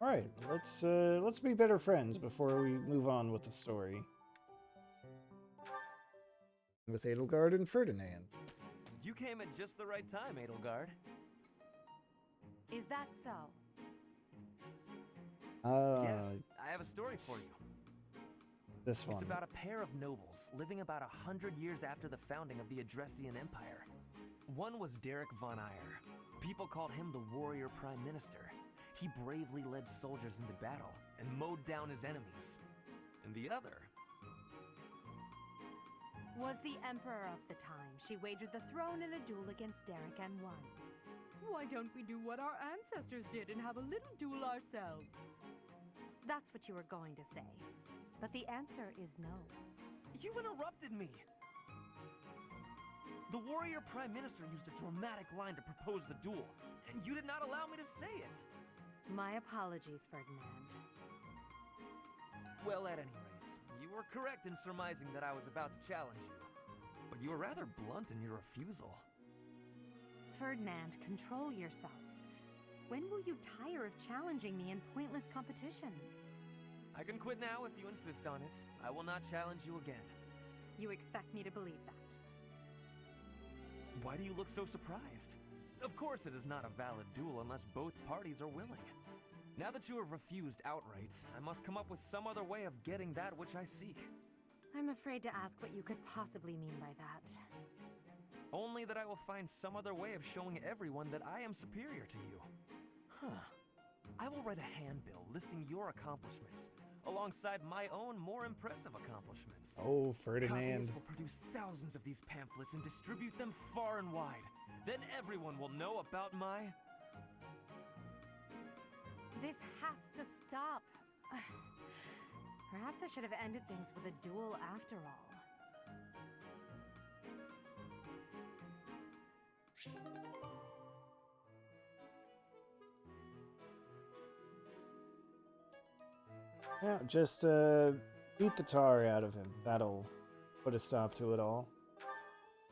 Alright, let's be better friends before we move on with the story. With Edelgard and Ferdinand. You came at just the right time, Edelgard. Is that so? Yes, I have a story for you. This one. It's about a pair of nobles living about 100 years after the founding of the Adrestian Empire. One was Derek von Eyre. People called him the warrior prime minister. He bravely led soldiers into battle and mowed down his enemies. And the other was the emperor of the time. She wagered the throne in a duel against Derek and won. Why don't we do what our ancestors did and have a little duel ourselves? That's what you were going to say. But the answer is no. You interrupted me! The warrior prime minister used a dramatic line to propose the duel, and you did not allow me to say it! My apologies, Ferdinand. Well, at any rate, you were correct in surmising that I was about to challenge you. But you were rather blunt in your refusal. Ferdinand, control yourself. When will you tire of challenging me in pointless competitions? I can quit now if you insist on it. I will not challenge you again. You expect me to believe that? Why do you look so surprised? Of course it is not a valid duel unless both parties are willing. Now that you have refused outright, I must come up with some other way of getting that which I seek. I'm afraid to ask what you could possibly mean by that. Only that I will find some other way of showing everyone that I am superior to you. Huh. I will write a handbill listing your accomplishments, alongside my own more impressive accomplishments. Oh, Ferdinand. Copyists will produce thousands of these pamphlets and distribute them far and wide. Then everyone will know about my... This has to stop. Perhaps I should have ended things with a duel after all. Yeah, just beat the tar out of him. That'll put a stop to it all.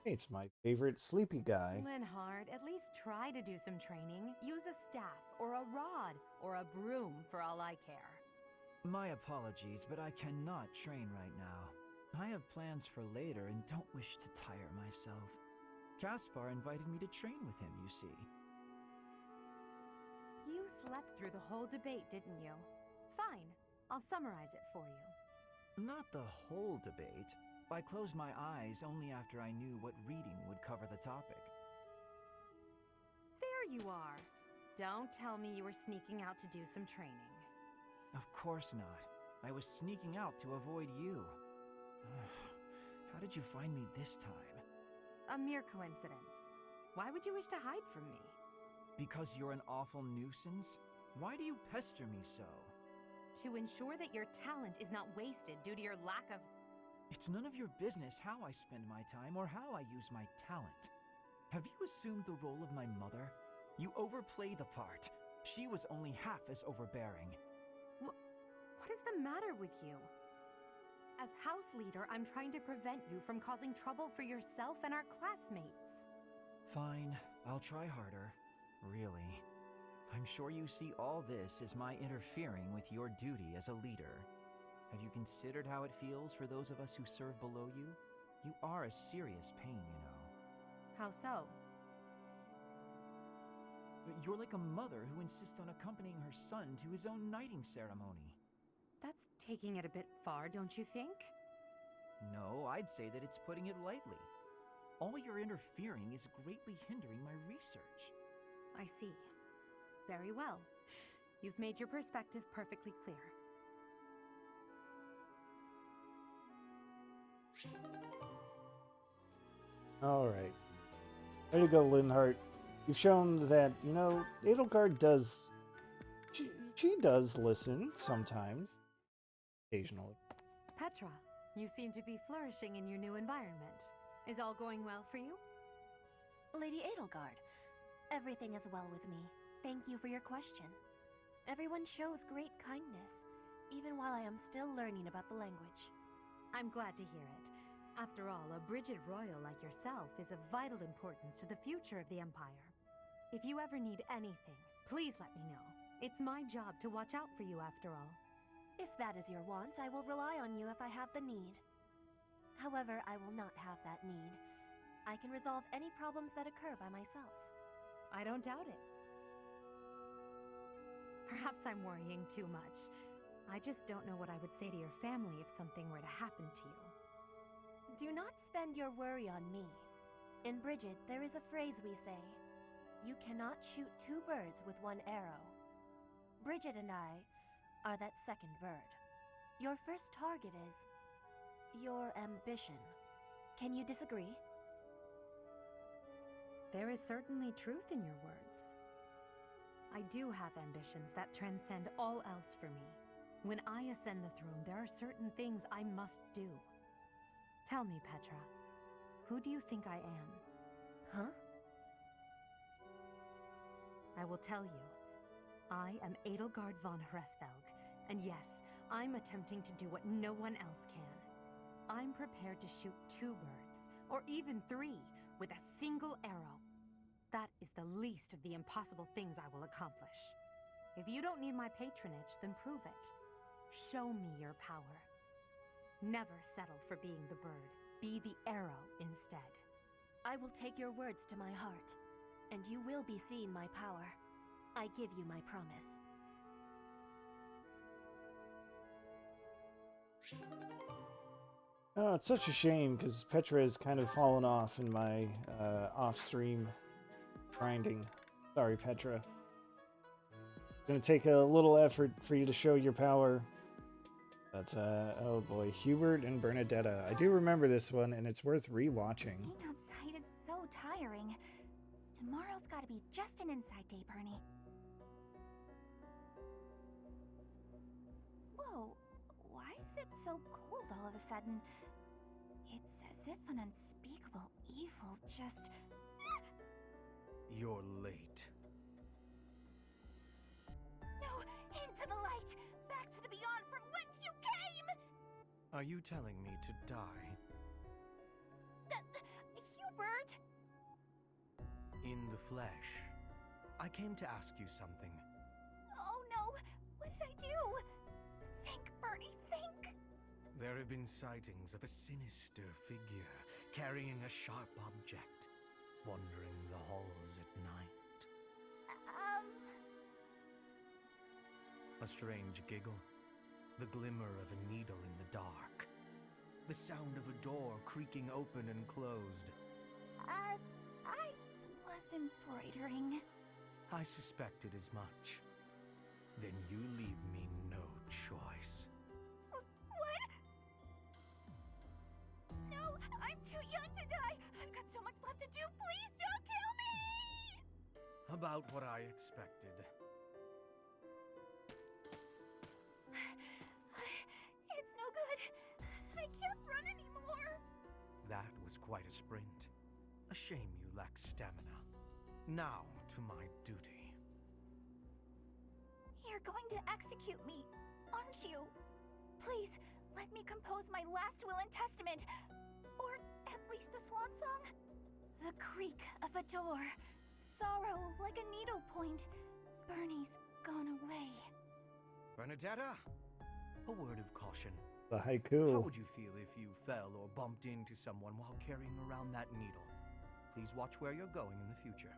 Hey, it's my favorite sleepy guy. Linhard, at least try to do some training. Use a staff, or a rod, or a broom for all I care. My apologies, but I cannot train right now. I have plans for later and don't wish to tire myself. Caspar invited me to train with him, you see. You slept through the whole debate, didn't you? Fine. I'll summarize it for you. Not the whole debate. I closed my eyes only after I knew what reading would cover the topic. There you are. Don't tell me you were sneaking out to do some training. Of course not. I was sneaking out to avoid you. How did you find me this time? A mere coincidence. Why would you wish to hide from me? Because you're an awful nuisance? Why do you pester me so? To ensure that your talent is not wasted due to your lack of... It's none of your business how I spend my time or how I use my talent. Have you assumed the role of my mother? You overplay the part. She was only half as overbearing. What is the matter with you? As house leader, I'm trying to prevent you from causing trouble for yourself and our classmates. Fine, I'll try harder. Really. I'm sure you see all this as my interfering with your duty as a leader. Have you considered how it feels for those of us who serve below you? You are a serious pain, you know. How so? You're like a mother who insists on accompanying her son to his own knighting ceremony. That's taking it a bit far, don't you think? No, I'd say that it's putting it lightly. All your interfering is greatly hindering my research. I see. Very well. You've made your perspective perfectly clear. Alright. Way to go, Linhart. You've shown that, you know, Edelgard does... She does listen sometimes. Occasionally. Petra, you seem to be flourishing in your new environment. Is all going well for you? Lady Edelgard, everything is well with me. Thank you for your question. Everyone shows great kindness, even while I am still learning about the language. I'm glad to hear it. After all, a Brigid royal like yourself is of vital importance to the future of the Empire. If you ever need anything, please let me know. It's my job to watch out for you after all. If that is your want, I will rely on you if I have the need. However, I will not have that need. I can resolve any problems that occur by myself. I don't doubt it. Perhaps I'm worrying too much. I just don't know what I would say to your family if something were to happen to you. Do not spend your worry on me. In Bridget, there is a phrase we say. You cannot shoot two birds with one arrow. Bridget and I are that second bird. Your first target is your ambition. Can you disagree? There is certainly truth in your words. I do have ambitions that transcend all else for me. When I ascend the throne, there are certain things I must do. Tell me, Petra, who do you think I am? Huh? I will tell you. I am Edelgard von Hresvelg, and yes, I'm attempting to do what no one else can. I'm prepared to shoot 2 birds, or even 3, with a single arrow. That is the least of the impossible things I will accomplish. If you don't need my patronage, then prove it. Show me your power. Never settle for being the bird. Be the arrow instead. I will take your words to my heart, and you will be seeing my power. I give you my promise. Oh, it's such a shame because Petra has kind of fallen off in my off-stream grinding. Sorry, Petra. Gonna take a little effort for you to show your power. But, oh boy, Hubert and Bernadetta. I do remember this one, and it's worth rewatching. Being outside is so tiring. Tomorrow's gotta be just an inside day, Bernie. Whoa, why is it so cold all of a sudden? It's as if an unspeakable evil just... You're late. No, into the light! Back to the beyond from whence you came! Are you telling me to die? Hubert! In the flesh. I came to ask you something. Oh no, what did I do? Think, Bernie, think! There have been sightings of a sinister figure carrying a sharp object, wandering the halls at night. A strange giggle, the glimmer of a needle in the dark, the sound of a door creaking open and closed. I was embroidering. I suspected as much. Then you leave me no choice. What? No, I'm too young to die! I've got so much left to do! Please don't kill me! About what I expected. It's no good. I can't run anymore. That was quite a sprint. A shame you lack stamina. Now to my duty. You're going to execute me, aren't you? Please, let me compose my last will and testament. Or at least a swan song. The creak of a door. Sorrow like a needle point. Bernie's gone away. Bernadetta, a word of caution. The How haiku. would you feel if you fell or bumped into someone while carrying around that needle? Please watch where you're going in the future.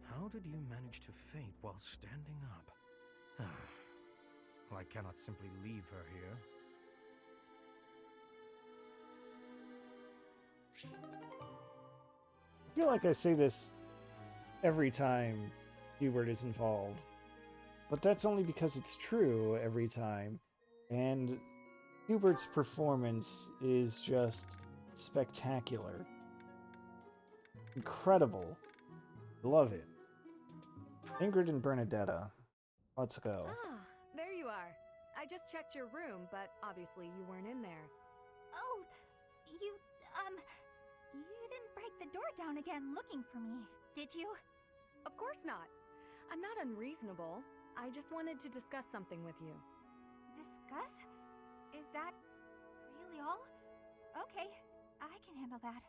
How did you manage to faint while standing up? Well, I cannot simply leave her here. I feel like I say this every time Hubert is involved. But that's only because it's true every time. And Hubert's performance is just spectacular. Incredible. Love it. Ingrid and Bernadetta. Let's go. Ah, there you are. I just checked your room, but obviously you weren't in there. Oh, you didn't break the door down again looking for me, did you? Of course not. I'm not unreasonable. I just wanted to discuss something with you. Discuss? Is that really all? Okay, I can handle that.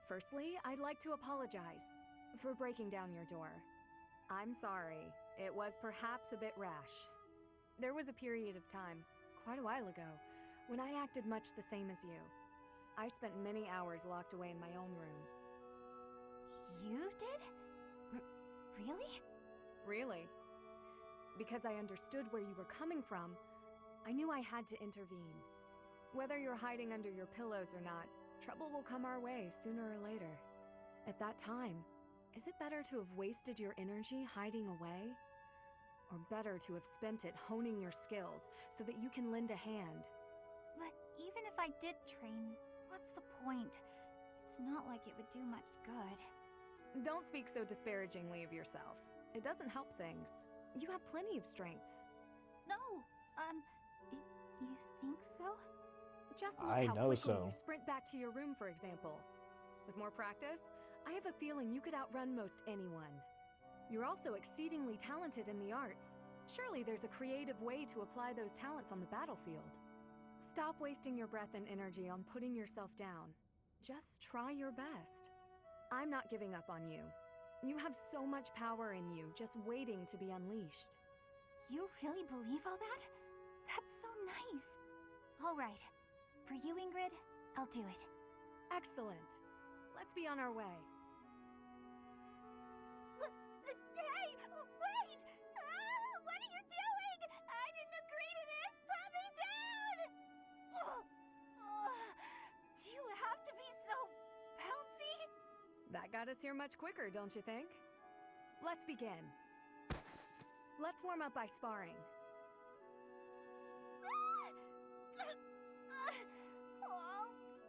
Firstly, I'd like to apologize. for breaking down your door. I'm sorry. It was perhaps a bit rash. There was a period of time, quite a while ago, when I acted much the same as you. I spent many hours locked away in my own room. You did? Really? Really? Because I understood where you were coming from, I knew I had to intervene. Whether you're hiding under your pillows or not, trouble will come our way sooner or later. At that time, is it better to have wasted your energy hiding away? Or better to have spent it honing your skills so that you can lend a hand? But even if I did train, what's the point? It's not like it would do much good. Don't speak so disparagingly of yourself. It doesn't help things. You have plenty of strengths. No, you think so? Just look I how know quickly so. you sprint back to your room, for example. With more practice, I have a feeling you could outrun most anyone. You're also exceedingly talented in the arts. Surely there's a creative way to apply those talents on the battlefield. Stop wasting your breath and energy on putting yourself down. Just try your best. I'm not giving up on you. You have so much power in you, just waiting to be unleashed. You really believe all that? That's so nice. All right. For you, Ingrid, I'll do it. Excellent. Let's be on our way. Hey, wait! What are you doing? I didn't agree to this! Put me down! Do you have to be so bouncy? That got us here much quicker, don't you think? Let's begin. Let's warm up by sparring. Oh,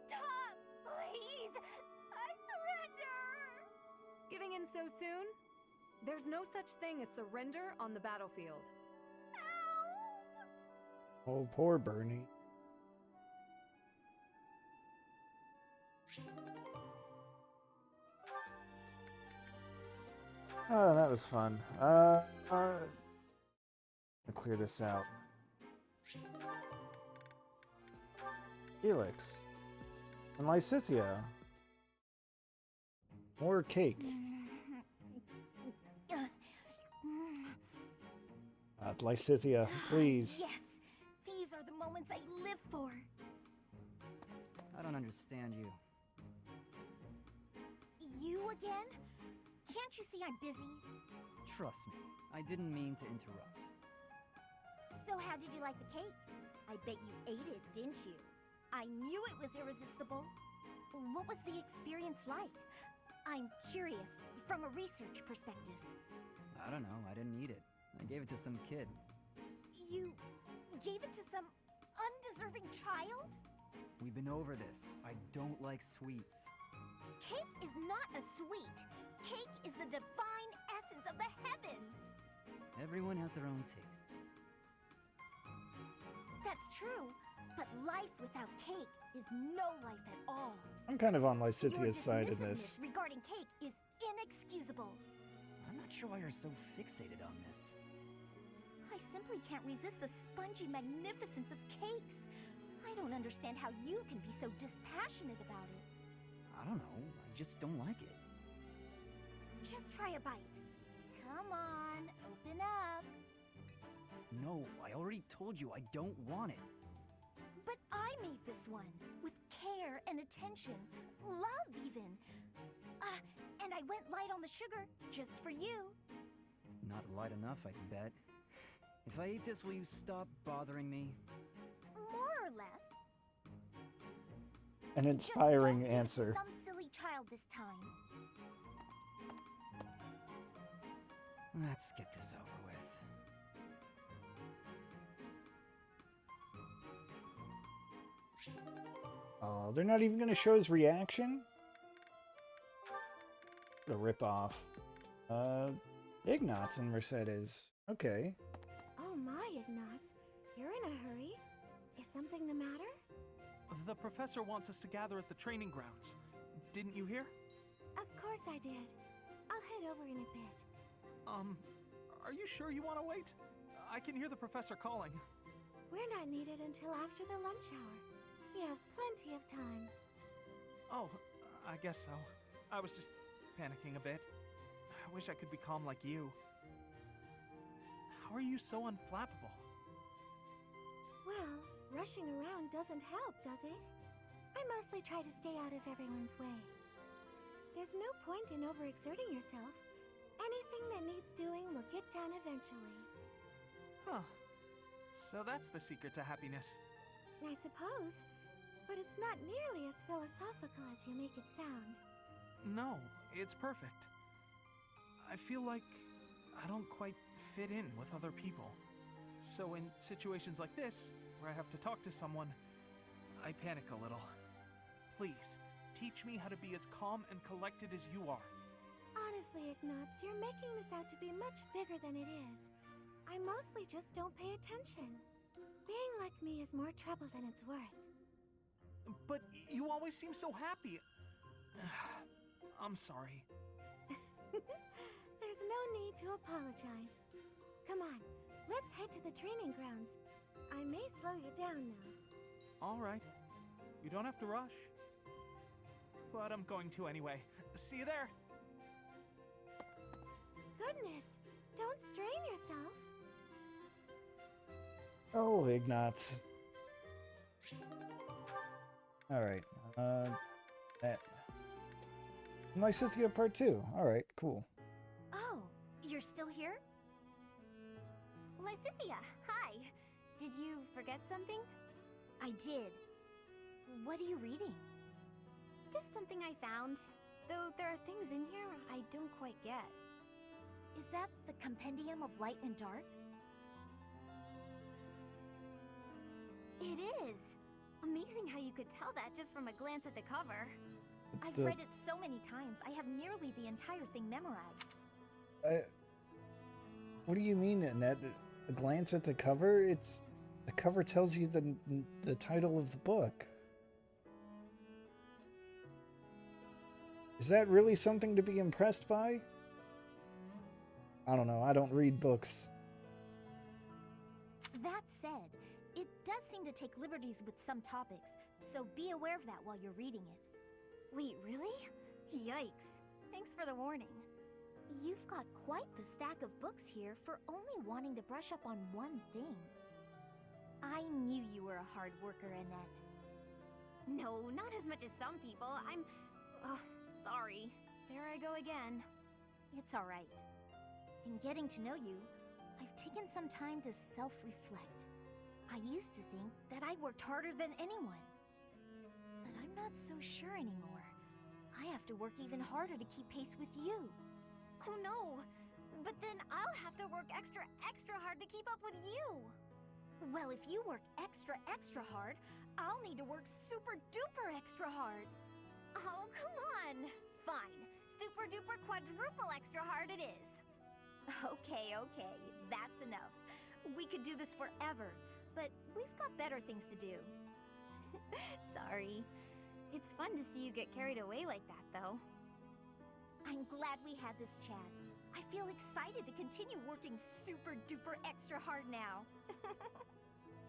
stop, please! I surrender! Giving in so soon? There's no such thing as surrender on the battlefield. Help! Oh, poor Bernie. Oh, that was fun. Clear this out. Felix. And Lysithea. More cake. Lysithea, please. Yes! These are the moments I live for! I don't understand you. You again? Can't you see I'm busy? Trust me, I didn't mean to interrupt. So how did you like the cake? I bet you ate it, didn't you? I knew it was irresistible. What was the experience like? I'm curious, from a research perspective. I don't know, I didn't eat it. I gave it to some kid. You gave it to some undeserving child? We've been over this. I don't like sweets. Cake is not a sweet. Cake is the divine essence of the heavens. Everyone has their own tastes. That's true, but life without cake is no life at all. I'm kind of on Your Lysithea's side in dismissiveness this. regarding cake is inexcusable. I'm not sure why you're so fixated on this. I simply can't resist the spongy magnificence of cakes. I don't understand how you can be so dispassionate about it. I don't know, I just don't like it. Just try a bite. Come on, open up. No, I already told you I don't want it. But I made this one with care and attention, love even. And I went light on the sugar just for you. Not light enough, I bet. If I eat this, will you stop bothering me? More or less. An Just inspiring don't give it to answer. some silly child this time. Let's get this over with. Oh, they're not even going to show his reaction? What a ripoff. Ignatz and Mercedes. Okay. Oh my, Ignatz. You're in a hurry. Is something the matter? The professor wants us to gather at the training grounds. Didn't you hear? Of course I did. I'll head over in a bit. Are you sure you want to wait? I can hear the professor calling. We're not needed until after the lunch hour. We have plenty of time. Oh, I guess so. I was just panicking a bit. I wish I could be calm like you. How are you so unflappable? Well, rushing around doesn't help, does it? I mostly try to stay out of everyone's way. There's no point in overexerting yourself. Anything that needs doing will get done eventually. Huh. So that's the secret to happiness. I suppose, but it's not nearly as philosophical as you make it sound. No, it's perfect. I feel like I don't quite fit in with other people. So in situations like this, where I have to talk to someone, I panic a little. Please, teach me how to be as calm and collected as you are. Honestly, Ignatz, you're making this out to be much bigger than it is. I mostly just don't pay attention. Being like me is more trouble than it's worth. But you always seem so happy. I'm sorry. There's no need to apologize. Come on, let's head to the training grounds. I may slow you down, though. All right. You don't have to rush. But I'm going to anyway. See you there. Goodness, don't strain yourself. Oh, Ignatz. Alright. That. Lysithea Part 2. Alright, cool. Oh, you're still here? Lysithea, hi. Did you forget something? I did. What are you reading? Just something I found. Though there are things in here I don't quite get. Is that the Compendium of Light and Dark? It is! Amazing how you could tell that just from a glance at the cover. I've read it so many times, I have nearly the entire thing memorized. What do you mean in that? A glance at the cover? The cover tells you the title of the book. Is that really something to be impressed by? I don't know. I don't read books. That said, it does seem to take liberties with some topics, so be aware of that while you're reading it. Wait, really? Yikes. Thanks for the warning. You've got quite the stack of books here for only wanting to brush up on one thing. I knew you were a hard worker, Annette. No, not as much as some people. Oh, sorry. There I go again. It's alright. In getting to know you, I've taken some time to self-reflect. I used to think that I worked harder than anyone. But I'm not so sure anymore. I have to work even harder to keep pace with you. Oh no! But then I'll have to work extra hard to keep up with you! Well, if you work extra hard, I'll need to work super duper extra hard. Oh, come on! Fine. Super duper quadruple extra hard it is. Okay, that's enough. We could do this forever, but we've got better things to do. Sorry. It's fun to see you get carried away like that, though. I'm glad we had this chat. I feel excited to continue working super duper extra hard now.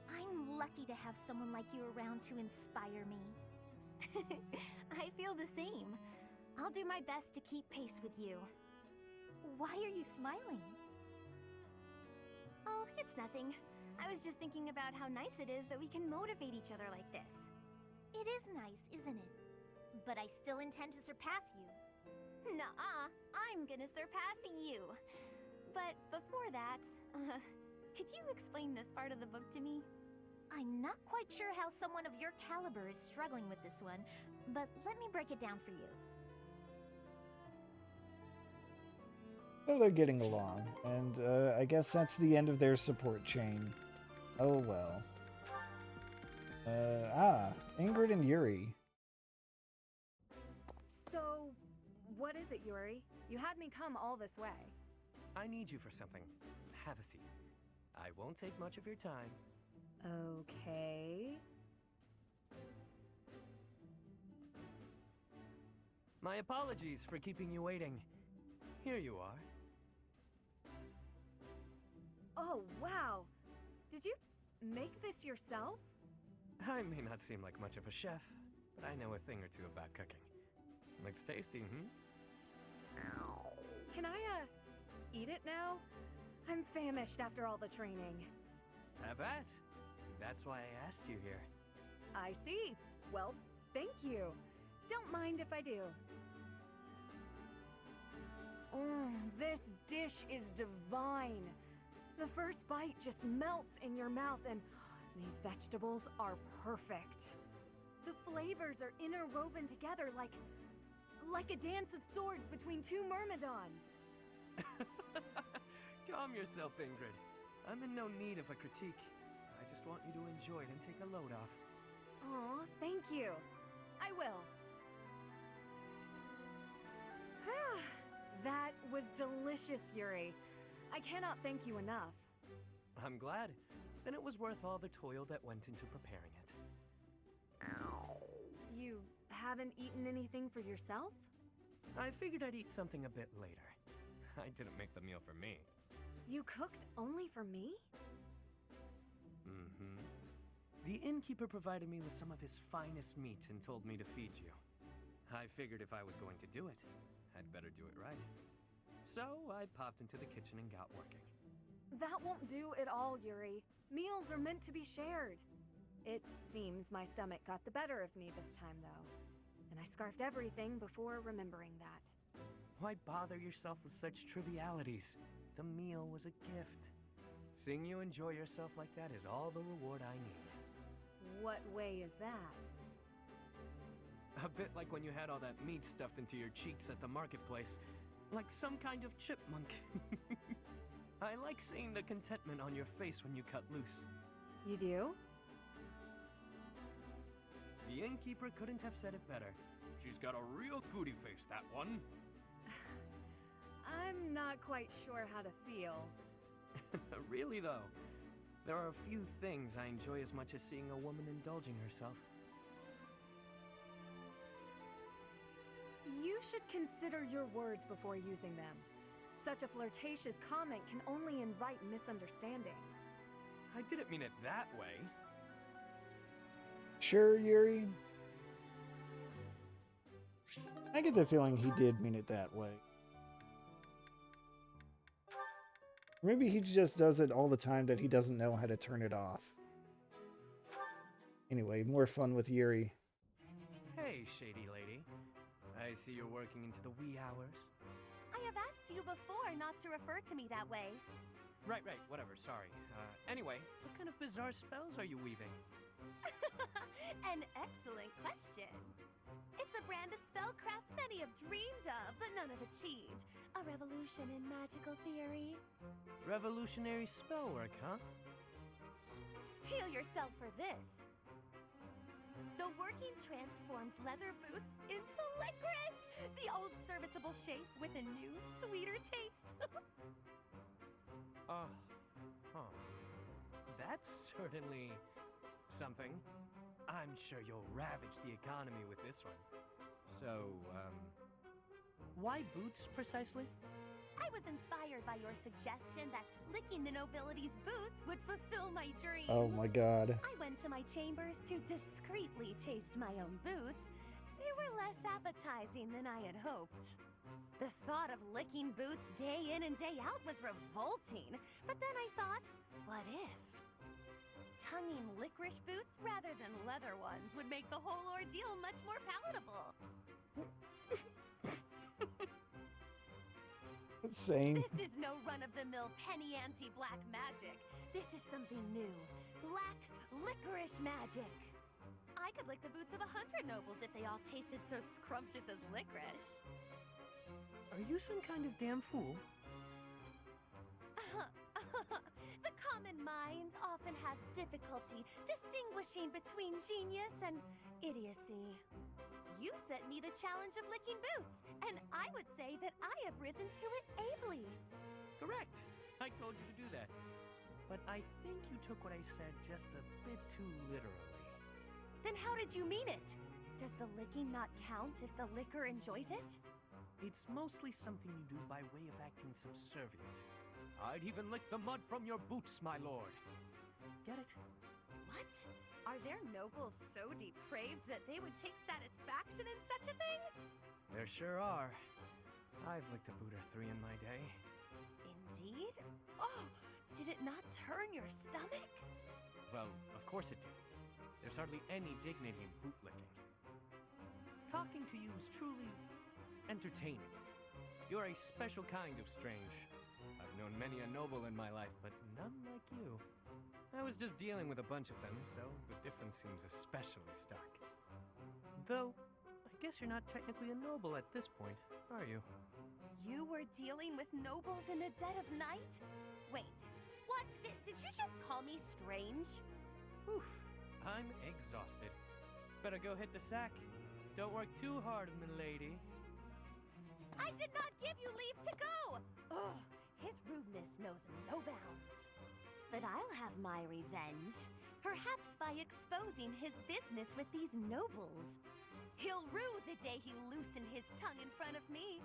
I'm lucky to have someone like you around to inspire me. I feel the same. I'll do my best to keep pace with you. Why are you smiling? Oh, it's nothing. I was just thinking about how nice it is that we can motivate each other like this. It is nice, isn't it? But I still intend to surpass you. Nuh-uh, I'm gonna surpass you. But before that, could you explain this part of the book to me? I'm not quite sure how someone of your caliber is struggling with this one, but let me break it down for you. Well, they're getting along, and I guess that's the end of their support chain. Oh well. Ingrid and Yuri. So, what is it, Yuri? You had me come all this way. I need you for something. Have a seat. I won't take much of your time. Okay. My apologies for keeping you waiting. Here you are. Oh, wow. Did you make this yourself? I may not seem like much of a chef, but I know a thing or two about cooking. Looks tasty, hmm? Can I, eat it now? I'm famished after all the training. Have at. That's why I asked you here. I see. Well, thank you. Don't mind if I do. This dish is divine. The first bite just melts in your mouth, and these vegetables are perfect. The flavors are interwoven together like a dance of swords between two myrmidons. Calm yourself, Ingrid. I'm in no need of a critique. I just want you to enjoy it and take a load off. Aw, thank you. I will. That was delicious, Yuri. I cannot thank you enough. I'm glad. Then it was worth all the toil that went into preparing it. You haven't eaten anything for yourself? I figured I'd eat something a bit later. I didn't make the meal for me. You cooked only for me? Mm-hmm. The innkeeper provided me with some of his finest meat and told me to feed you. I figured if I was going to do it, I'd better do it right. So I popped into the kitchen and got working. That won't do at all, Yuri. Meals are meant to be shared. It seems my stomach got the better of me this time, though. And I scarfed everything before remembering that. Why bother yourself with such trivialities? The meal was a gift. Seeing you enjoy yourself like that is all the reward I need. What way is that? A bit like when you had all that meat stuffed into your cheeks at the marketplace. Like some kind of chipmunk. I like seeing the contentment on your face when you cut loose. You do? The innkeeper couldn't have said it better. She's got a real foodie face, that one. I'm not quite sure how to feel. Really, though. There are a few things I enjoy as much as seeing a woman indulging herself. You should consider your words before using them. Such a flirtatious comment can only invite misunderstandings. I didn't mean it that way. Sure, Yuri? I get the feeling he did mean it that way. Maybe he just does it all the time that he doesn't know how to turn it off. Anyway, more fun with Yuri. Hey, shady lady. I see you're working into the wee hours. I have asked you before not to refer to me that way. Right, whatever, sorry. Anyway, what kind of bizarre spells are you weaving? An excellent question. It's a brand of spellcraft many have dreamed of, but none have achieved. A revolution in magical theory. Revolutionary spellwork, huh? Steel yourself for this. The working transforms leather boots into licorice! The old serviceable shape with a new, sweeter taste. That's certainly something. I'm sure you'll ravage the economy with this one. So, why boots precisely? I was inspired by your suggestion that licking the nobility's boots would fulfill my dream. Oh my god. I went to my chambers to discreetly taste my own boots. They were less appetizing than I had hoped. The thought of licking boots day in and day out was revolting. But then I thought, what if? Tonguing licorice boots rather than leather ones would make the whole ordeal much more palatable. Same. This is no run-of-the-mill penny ante black magic. This is something new. Black licorice magic. I could lick the boots of 100 nobles if they all tasted so scrumptious as licorice. Are you some kind of damn fool? The common mind often has difficulty distinguishing between genius and idiocy. You set me the challenge of licking boots, and I would say that I have risen to it ably. Correct. I told you to do that. But I think you took what I said just a bit too literally. Then how did you mean it? Does the licking not count if the licker enjoys it? It's mostly something you do by way of acting subservient. I'd even lick the mud from your boots, my lord. Get it? What? Are there nobles so depraved that they would take satisfaction in such a thing? There sure are. I've licked a boot or three in my day. indeed? Oh, did it not turn your stomach? Well, of course it did. There's hardly any dignity in bootlicking. Talking to you is truly entertaining. You're a special kind of strange. I've known many a noble in my life, but none like you. I was just dealing with a bunch of them, so the difference seems especially stark. Though, I guess you're not technically a noble at this point, are you? You were dealing with nobles in the dead of night? Wait, what? Did you just call me strange? Oof, I'm exhausted. Better go hit the sack. Don't work too hard, milady. I did not give you leave to go! Ugh, his rudeness knows no bounds. But I'll have my revenge, perhaps by exposing his business with these nobles. He'll rue the day he loosened his tongue in front of me.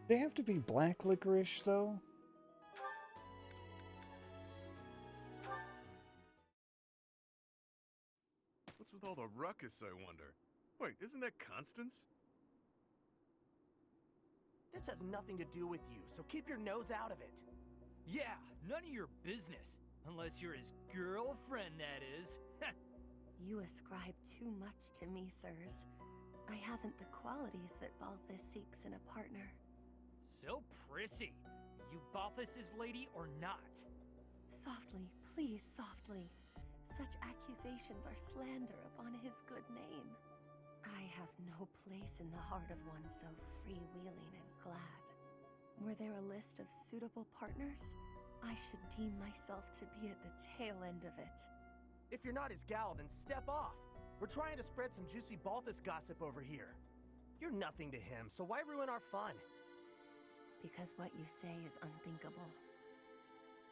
They have to be black licorice, though? What's with all the ruckus, I wonder? Wait, isn't that Constance? This has nothing to do with you, so keep your nose out of it. Yeah, none of your business. Unless you're his girlfriend, that is. You ascribe too much to me, sirs. I haven't the qualities that Balthus seeks in a partner. So prissy. You Balthus's lady or not? Softly, please, softly. Such accusations are slander upon his good name. I have no place in the heart of one so freewheeling and glad. Were there a list of suitable partners, I should deem myself to be at the tail end of it. If you're not his gal, then step off. We're trying to spread some juicy Balthus gossip over here. You're nothing to him, so why ruin our fun? Because what you say is unthinkable.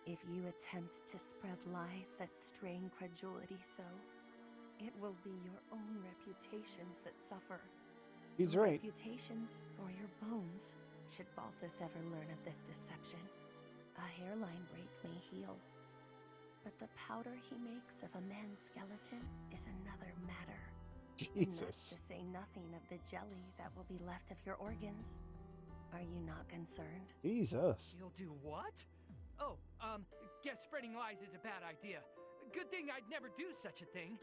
If you attempt to spread lies that strain credulity so, it will be your own reputations that suffer. He's Your right. Reputations or your bones, should Balthus ever learn of this deception. A hairline break may heal, but the powder he makes of a man's skeleton is another matter. Jesus. Not to say nothing of the jelly that will be left of your organs. Are you not concerned? Jesus. He'll do what? Oh, guess spreading lies is a bad idea. Good thing I'd never do such a thing.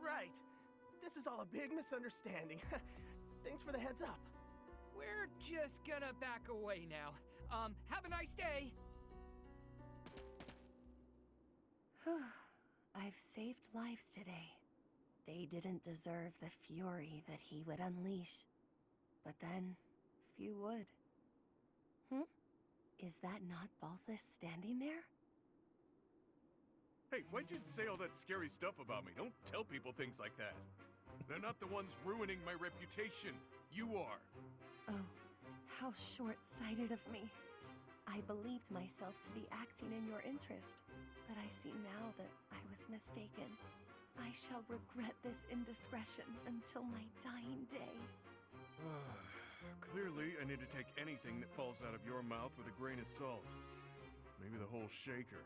Right. This is all a big misunderstanding. Thanks for the heads up. We're just gonna back away now. Have a nice day. I've saved lives today. They didn't deserve the fury that he would unleash. But then, few would. Is that not Balthus standing there? Hey, why'd you say all that scary stuff about me? Don't tell people things like that. They're not the ones ruining my reputation. You are. Oh, how short-sighted of me. I believed myself to be acting in your interest, but I see now that I was mistaken. I shall regret this indiscretion until my dying day. Clearly, I need to take anything that falls out of your mouth with a grain of salt. Maybe the whole shaker.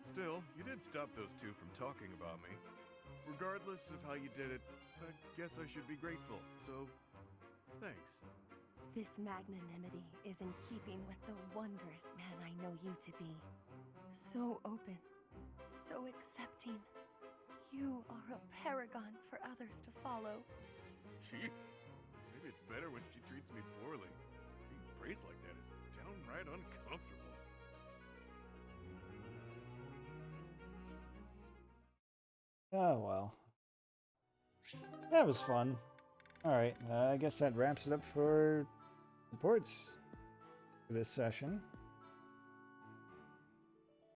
Still, you did stop those two from talking about me. Regardless of how you did it, I guess I should be grateful, so thanks. This magnanimity is in keeping with the wondrous man I know you to be. So open, so accepting. You are a paragon for others to follow. She... Maybe it's better when she treats me poorly. Being praised like that is downright uncomfortable. Oh, well. That was fun. Alright, I guess that wraps it up for reports for this session.